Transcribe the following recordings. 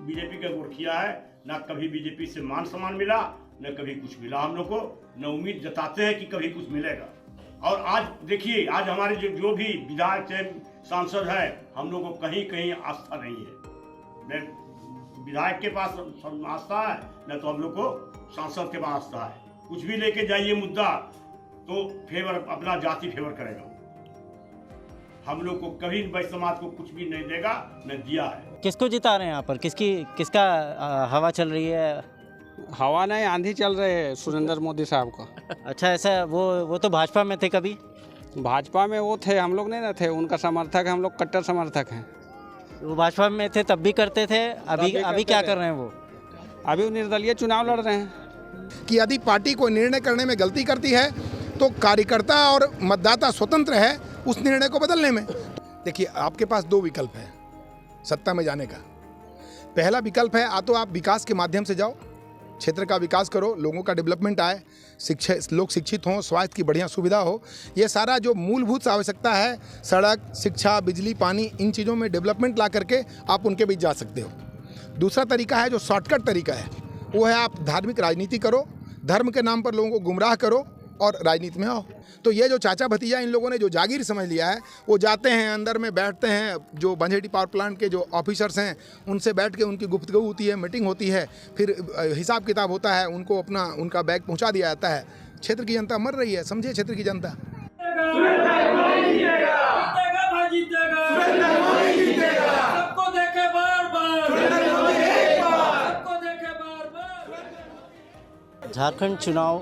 BJP का vote किया है, ना कभी बीजेपी से मान सम्मान मिला, न कभी कुछ मिला हम लोग को, न उम्मीद जताते हैं कि कभी कुछ मिलेगा। और आज देखिए, आज हमारे जो भी विधायक से सांसद है, हम लोग को कहीं कहीं आस्था नहीं है। न विधायक के पास आस्था है, न तो हम लोग को सांसद के पास आस्था है। कुछ भी लेके जाइए मुद्दा तो फेवर, अपना जाति फेवर करेगा। हम लोग को कभी वैश्य समाज को कुछ भी नहीं देगा, न दिया है। किसको जिता रहे हैं यहाँ पर? किसका हवा चल रही है? हवा नहीं, आंधी चल रही है सुरेंद्र मोदी साहब का। अच्छा, ऐसा वो तो भाजपा में थे कभी? भाजपा में वो थे, हम लोग नहीं ना थे उनका समर्थक, हम लोग कट्टर समर्थक हैं। वो भाजपा में थे तब भी करते थे, अभी क्या कर रहे हैं वो? अभी वो निर्दलीय चुनाव लड़ रहे हैं। कि यदि पार्टी कोई निर्णय करने में गलती करती है तो कार्यकर्ता और मतदाता स्वतंत्र है उस निर्णय को बदलने में। देखिए, आपके पास दो विकल्प है सत्ता में जाने का। पहला विकल्प है, तो आप विकास के माध्यम से जाओ, क्षेत्र का विकास करो, लोगों का डेवलपमेंट आए, लोग शिक्षित हों, स्वास्थ्य की बढ़िया सुविधा हो। ये सारा जो मूलभूत आवश्यकता है, सड़क, शिक्षा, बिजली, पानी, इन चीज़ों में डेवलपमेंट ला करके आप उनके बीच जा सकते हो। दूसरा तरीका है, जो शॉर्टकट तरीका है, वो है आप धार्मिक राजनीति करो, धर्म के नाम पर लोगों को गुमराह करो और राजनीति में आओ। तो ये जो चाचा भतीजा इन लोगों ने जो जागीर समझ लिया है, वो जाते हैं अंदर में बैठते हैं, जो बंजेटी पावर प्लांट के जो ऑफिसर्स हैं उनसे बैठ के उनकी गुफ्तगू होती है, मीटिंग होती है, फिर हिसाब किताब होता है, उनको उनका बैग पहुंचा दिया जाता है। क्षेत्र की जनता मर रही है, समझिए क्षेत्र की जनता। झारखंड चुनाव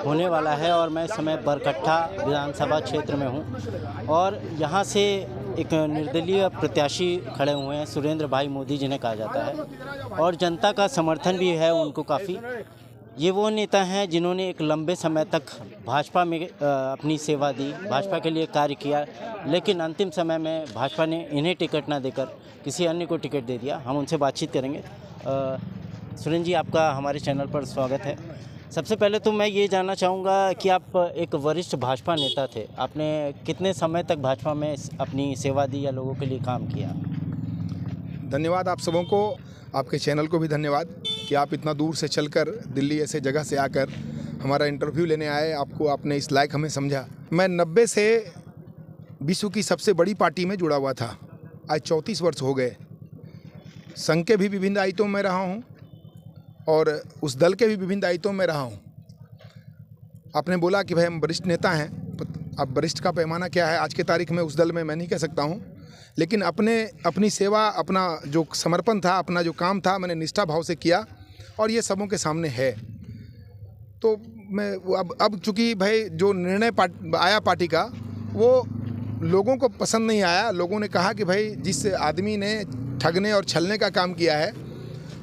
होने वाला है और मैं इस समय बरकट्ठा विधानसभा क्षेत्र में हूं और यहां से एक निर्दलीय प्रत्याशी खड़े हुए हैं, सुरेंद्र भाई मोदी जिन्हें कहा जाता है, और जनता का समर्थन भी है उनको काफ़ी। ये वो नेता हैं जिन्होंने एक लंबे समय तक भाजपा में अपनी सेवा दी, भाजपा के लिए कार्य किया, लेकिन अंतिम समय में भाजपा ने इन्हें टिकट ना देकर किसी अन्य को टिकट दे दिया। हम उनसे बातचीत करेंगे। सुरेंद्र जी, आपका हमारे चैनल पर स्वागत है। सबसे पहले तो मैं ये जानना चाहूँगा कि आप एक वरिष्ठ भाजपा नेता थे, आपने कितने समय तक भाजपा में अपनी सेवा दी या लोगों के लिए काम किया? धन्यवाद आप सबों को, आपके चैनल को भी धन्यवाद कि आप इतना दूर से चलकर दिल्ली ऐसे जगह से आकर हमारा इंटरव्यू लेने आए, आपने इस लायक हमें समझा। मैं 90 से विश्व की सबसे बड़ी पार्टी में जुड़ा हुआ था, आज 34 वर्ष हो गए। संघ के भी विभिन्न दायित्वों में रहा हूँ और उस दल के भी विभिन्न दायित्वों में रहा हूँ। आपने बोला कि भाई हम वरिष्ठ नेता हैं, अब वरिष्ठ का पैमाना क्या है आज के तारीख में उस दल में मैं नहीं कह सकता हूँ, लेकिन अपनी सेवा, अपना जो समर्पण था, अपना जो काम था, मैंने निष्ठा भाव से किया और ये सबों के सामने है। तो मैं अब चूँकि भाई जो निर्णय आया पार्टी का, वो लोगों को पसंद नहीं आया। लोगों ने कहा कि भाई जिस आदमी ने ठगने और छलने का काम किया है,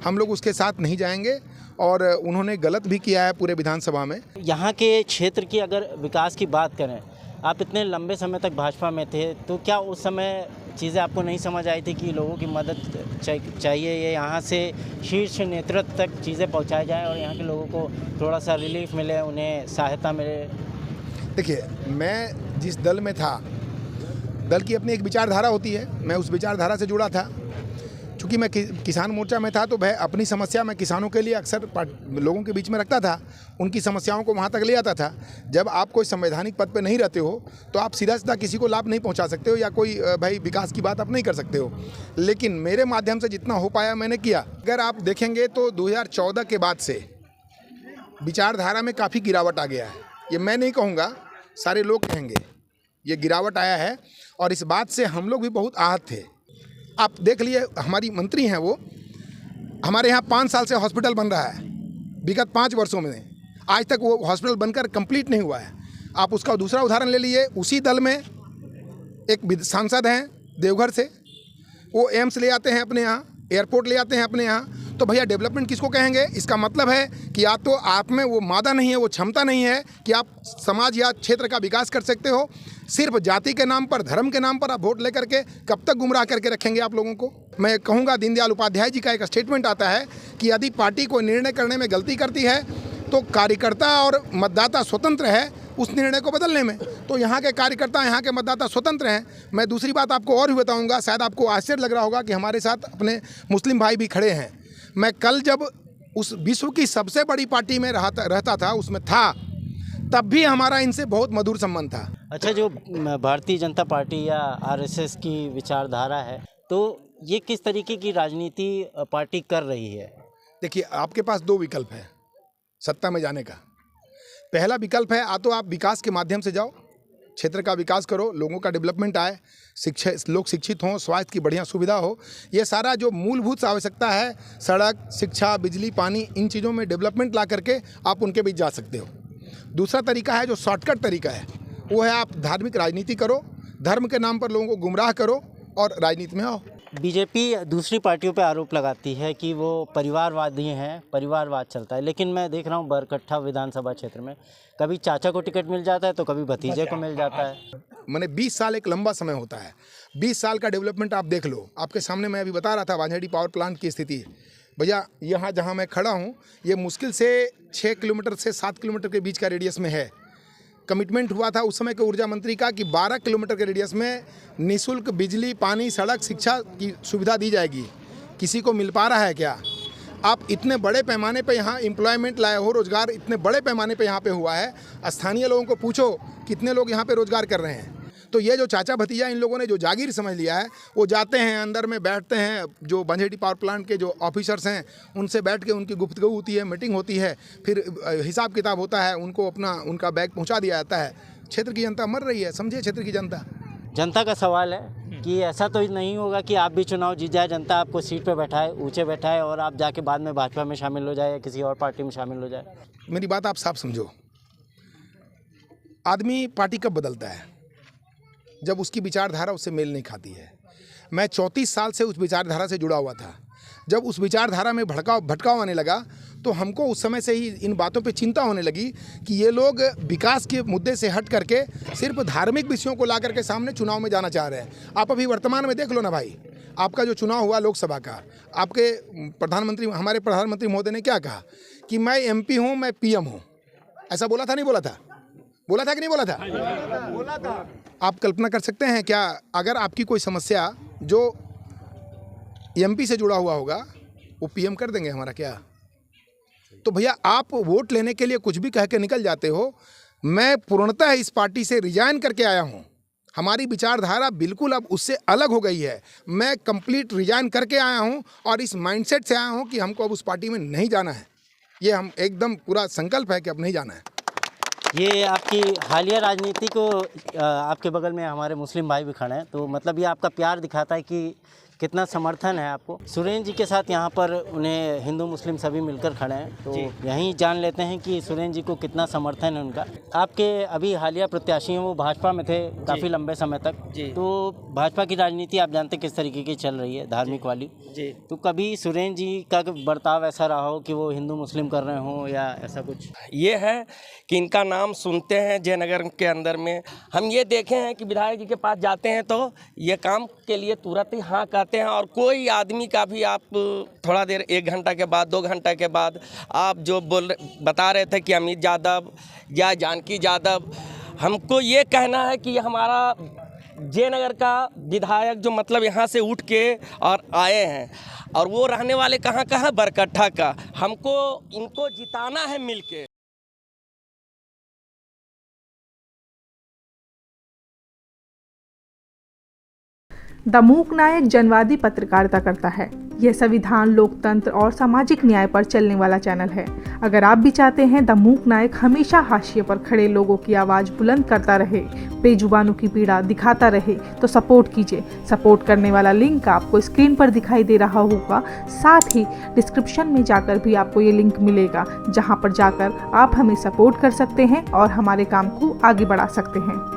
हम लोग उसके साथ नहीं जाएंगे, और उन्होंने गलत भी किया है पूरे विधानसभा में। यहाँ के क्षेत्र की अगर विकास की बात करें, आप इतने लंबे समय तक भाजपा में थे, तो क्या उस समय चीज़ें आपको नहीं समझ आई थी कि लोगों की मदद चाहिए, ये यहाँ से शीर्ष नेतृत्व तक चीज़ें पहुँचाई जाएँ और यहाँ के लोगों को थोड़ा सा रिलीफ मिले, उन्हें सहायता मिले? देखिए, मैं जिस दल में था, दल की अपनी एक विचारधारा होती है, मैं उस विचारधारा से जुड़ा था। चूँकि मैं किसान मोर्चा में था तो भाई अपनी समस्या मैं किसानों के लिए अक्सर लोगों के बीच में रखता था, उनकी समस्याओं को वहाँ तक ले आता था। जब आप कोई संवैधानिक पद पे नहीं रहते हो तो आप सीधा सीधा किसी को लाभ नहीं पहुँचा सकते हो या कोई भाई विकास की बात आप नहीं कर सकते हो, लेकिन मेरे माध्यम से जितना हो पाया मैंने किया। अगर आप देखेंगे तो 2014 के बाद से विचारधारा में काफ़ी गिरावट आ गया है। ये मैं नहीं कहूँगा, सारे लोग कहेंगे ये गिरावट आया है, और इस बात से हम लोग भी बहुत आहत थे। आप देख लिए, हमारी मंत्री हैं वो, हमारे यहाँ 5 साल से हॉस्पिटल बन रहा है, विगत 5 वर्षों में आज तक वो हॉस्पिटल बनकर कंप्लीट नहीं हुआ है। आप उसका दूसरा उदाहरण ले लिए, उसी दल में एक सांसद हैं देवघर से, वो एम्स ले आते हैं अपने यहाँ, एयरपोर्ट ले आते हैं अपने यहाँ, तो भैया डेवलपमेंट किसको कहेंगे? इसका मतलब है कि या तो आप में वो मादा नहीं है, वो क्षमता नहीं है कि आप समाज या क्षेत्र का विकास कर सकते हो। सिर्फ जाति के नाम पर, धर्म के नाम पर आप वोट लेकर के कब तक गुमराह करके रखेंगे आप लोगों को? मैं कहूँगा, दीनदयाल उपाध्याय जी का एक स्टेटमेंट आता है कि यदि पार्टी कोई निर्णय करने में गलती करती है तो कार्यकर्ता और मतदाता स्वतंत्र है उस निर्णय को बदलने में। तो यहाँ के कार्यकर्ता, यहाँ के मतदाता स्वतंत्र हैं। मैं दूसरी बात आपको और भी बताऊँगा, शायद आपको आश्चर्य लग रहा होगा कि हमारे साथ अपने मुस्लिम भाई भी खड़े हैं। मैं कल जब उस विश्व की सबसे बड़ी पार्टी में रहता था, उसमें था, तब भी हमारा इनसे बहुत मधुर संबंध था। अच्छा, जो भारतीय जनता पार्टी या आरएसएस की विचारधारा है, तो ये किस तरीके की राजनीति पार्टी कर रही है? देखिए, आपके पास दो विकल्प है सत्ता में जाने का। पहला विकल्प है तो आप विकास के माध्यम से जाओ, क्षेत्र का विकास करो, लोगों का डेवलपमेंट आए, लोग शिक्षित हों, स्वास्थ्य की बढ़िया सुविधा हो, ये सारा जो मूलभूत आवश्यकता है, सड़क, शिक्षा, बिजली, पानी, इन चीज़ों में डेवलपमेंट ला करके आप उनके बीच जा सकते हो। दूसरा तरीका है जो शॉर्टकट तरीका है, वो है आप धार्मिक राजनीति करो, धर्म के नाम पर लोगों को गुमराह करो और राजनीति में आओ। बीजेपी दूसरी पार्टियों पे आरोप लगाती है कि वो परिवारवादी हैं, परिवारवाद चलता है, लेकिन मैं देख रहा हूँ बरकट्ठा विधानसभा क्षेत्र में कभी चाचा को टिकट मिल जाता है तो कभी भतीजे को मिल जाता है। मैंने 20 साल एक लंबा समय होता है, 20 साल का डेवलपमेंट आप देख लो। आपके सामने मैं अभी बता रहा था वांझेड़ी पावर प्लांट की स्थिति। भैया, यहाँ जहाँ मैं खड़ा हूँ, ये मुश्किल से 6 किलोमीटर से 7 किलोमीटर के बीच का रेडियस में है। कमिटमेंट हुआ था उस समय के ऊर्जा मंत्री का कि 12 किलोमीटर के रेडियस में निःशुल्क बिजली, पानी, सड़क, शिक्षा की सुविधा दी जाएगी। किसी को मिल पा रहा है क्या? आप इतने बड़े पैमाने पे यहाँ एम्प्लॉयमेंट लाए हो, रोजगार इतने बड़े पैमाने पे यहाँ पे हुआ है। स्थानीय लोगों को पूछो कितने लोग यहाँ पे रोजगार कर रहे हैं। तो ये जो चाचा भतीजा इन लोगों ने जो जागीर समझ लिया है, वो जाते हैं अंदर में बैठते हैं, जो वांझेड़ी पावर प्लांट के जो ऑफिसर्स हैं उनसे बैठ के उनकी गुफ्तगू होती है, मीटिंग होती है, फिर हिसाब किताब होता है, उनको उनका बैग पहुंचा दिया जाता है। क्षेत्र की जनता मर रही है, समझिए क्षेत्र की जनता का सवाल है कि ऐसा तो नहीं होगा कि आप भी चुनाव जीत जाए, जनता आपको सीट पे बैठाए, ऊँचे बैठाए और आप जाके बाद में भाजपा में शामिल हो जाए या किसी और पार्टी में शामिल हो जाए। मेरी बात आप साफ समझो, आदमी पार्टी कब बदलता है? जब उसकी विचारधारा उससे मेल नहीं खाती है। मैं 34 साल से उस विचारधारा से जुड़ा हुआ था। जब उस विचारधारा में भटकाव आने लगा तो हमको उस समय से ही इन बातों पे चिंता होने लगी कि ये लोग विकास के मुद्दे से हट करके सिर्फ धार्मिक विषयों को ला करके सामने चुनाव में जाना चाह रहे हैं। आप अभी वर्तमान में देख लो ना भाई, आपका जो चुनाव हुआ लोकसभा का, आपके हमारे प्रधानमंत्री महोदय ने क्या कहा कि मैं MP हूँ, मैं PM हूँ। ऐसा बोला था, नहीं बोला था? बोला था कि नहीं बोला था? बोला था। आप कल्पना कर सकते हैं क्या, अगर आपकी कोई समस्या जो MP से जुड़ा हुआ होगा वो PM कर देंगे हमारा क्या? तो भैया, आप वोट लेने के लिए कुछ भी कह के निकल जाते हो। मैं पूर्णतः इस पार्टी से रिजाइन करके आया हूँ। हमारी विचारधारा बिल्कुल अब उससे अलग हो गई है। मैं कंप्लीट रिजाइन करके आया हूँ और इस माइंडसेट से आया हूँ कि हमको अब उस पार्टी में नहीं जाना है। ये हम एकदम पूरा संकल्प है कि अब नहीं जाना है। ये आपकी हालिया राजनीति को आपके बगल में हमारे मुस्लिम भाई भी खड़े हैं, तो मतलब ये आपका प्यार दिखाता है कि कितना समर्थन है आपको। सुरेंद्र जी के साथ यहाँ पर उन्हें हिंदू मुस्लिम सभी मिलकर खड़े हैं, तो यहीं जान लेते हैं कि सुरेंद्र जी को कितना समर्थन है उनका। आपके अभी हालिया प्रत्याशी हैं, वो भाजपा में थे काफ़ी लंबे समय तक, तो भाजपा की राजनीति आप जानते किस तरीके की चल रही है, धार्मिक वाली। तो कभी सुरेंद्र जी का बर्ताव ऐसा रहा हो कि वो हिंदू मुस्लिम कर रहे हों या ऐसा कुछ? ये है कि इनका नाम सुनते हैं जयनगर के अंदर में, हम ये देखे हैं कि विधायक जी के पास जाते हैं तो ये काम के लिए तुरंत ही हाँ कहते हैं। और कोई आदमी का भी आप थोड़ा देर, 1 घंटा के बाद, 2 घंटा के बाद, आप जो बता रहे थे कि अमित यादव या जानकी यादव, हमको ये कहना है कि हमारा जयनगर का विधायक जो मतलब यहाँ से उठ के और आए हैं, और वो रहने वाले कहाँ का है? बरकट्ठा का। हमको इनको जिताना है मिलके। द मूक नायक जनवादी पत्रकारिता करता है। यह संविधान, लोकतंत्र और सामाजिक न्याय पर चलने वाला चैनल है। अगर आप भी चाहते हैं द मूक नायक हमेशा हाशिए पर खड़े लोगों की आवाज़ बुलंद करता रहे, बेजुबानों की पीड़ा दिखाता रहे, तो सपोर्ट कीजिए। सपोर्ट करने वाला लिंक आपको स्क्रीन पर दिखाई दे रहा होगा। साथ ही डिस्क्रिप्शन में जाकर भी आपको ये लिंक मिलेगा, जहाँ पर जाकर आप हमें सपोर्ट कर सकते हैं और हमारे काम को आगे बढ़ा सकते हैं।